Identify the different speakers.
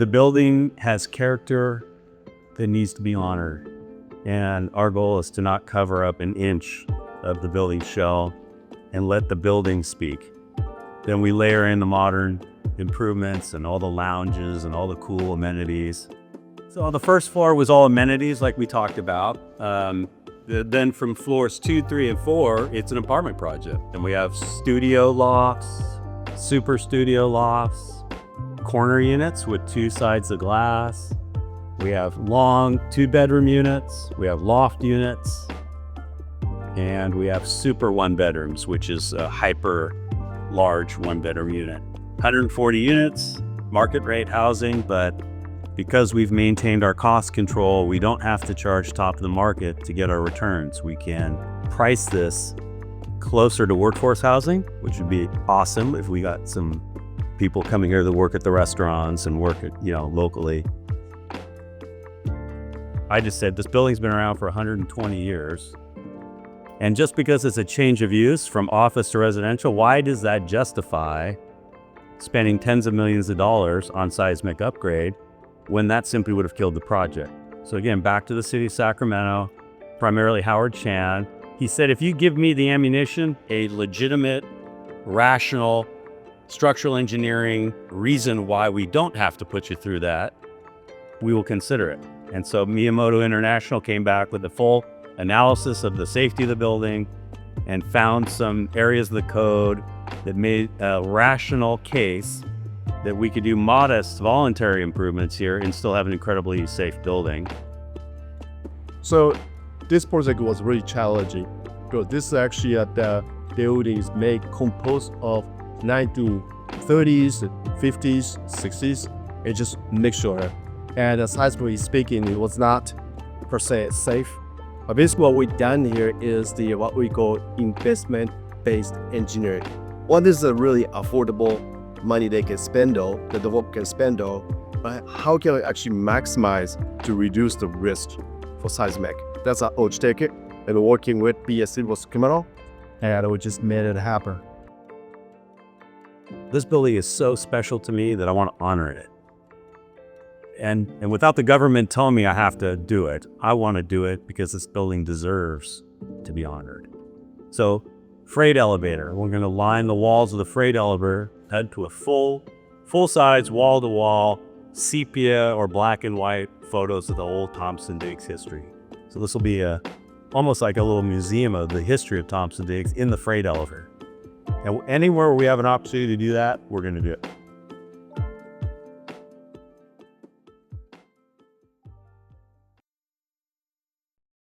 Speaker 1: the building has character that needs to be honored. And our goal is to not cover up an inch of the building shell and let the building speak. Then we layer in the modern improvements and all the lounges and all the cool amenities. So on the first floor was all amenities like we talked about. Then from floors 2, 3, and 4, it's an apartment project. And we have studio lofts, super studio lofts, corner units with 2 sides of glass. We have long 2-bedroom units. We have loft units. And we have super 1-bedrooms, which is a hyper large 1-bedroom unit. 140 units, market rate housing, but because we've maintained our cost control, we don't have to charge top of the market to get our returns. We can price this closer to workforce housing, which would be awesome if we got some people coming here that work at the restaurants and work at, locally. I just said this building's been around for 120 years. And just because it's a change of use from office to residential, why does that justify spending tens of millions of dollars on seismic upgrade when that simply would have killed the project? So again, back to the city of Sacramento, primarily Howard Chan. He said, if you give me the ammunition, a legitimate, rational, structural engineering reason why we don't have to put you through that, we will consider it. And so Miyamoto International came back with a full analysis of the safety of the building and found some areas of the code that made a rational case that we could do modest voluntary improvements here and still have an incredibly safe building.
Speaker 2: So this project was really challenging because this is actually the building is made composed of 1930s, 50s, 60s. It's just mixture. And seismically speaking, it was not per se safe. But basically what we've done here is what we call investment-based engineering. What is a really affordable money they can spend on, that the developer can spend on, but how can we actually maximize to reduce the risk for seismic? That's our approach taken, and working with BSC was criminal, and we just made it happen.
Speaker 1: This building is so special to me that I want to honor it. And without the government telling me I have to do it, I want to do it because this building deserves to be honored. So, freight elevator. We're going to line the walls of the freight elevator, head to a full-size, wall-to-wall, sepia or black and white photos of the old Thomson-Diggs history. So this will be almost like a little museum of the history of Thomson-Diggs in the freight elevator. And anywhere we have an opportunity to do that, we're going to do it.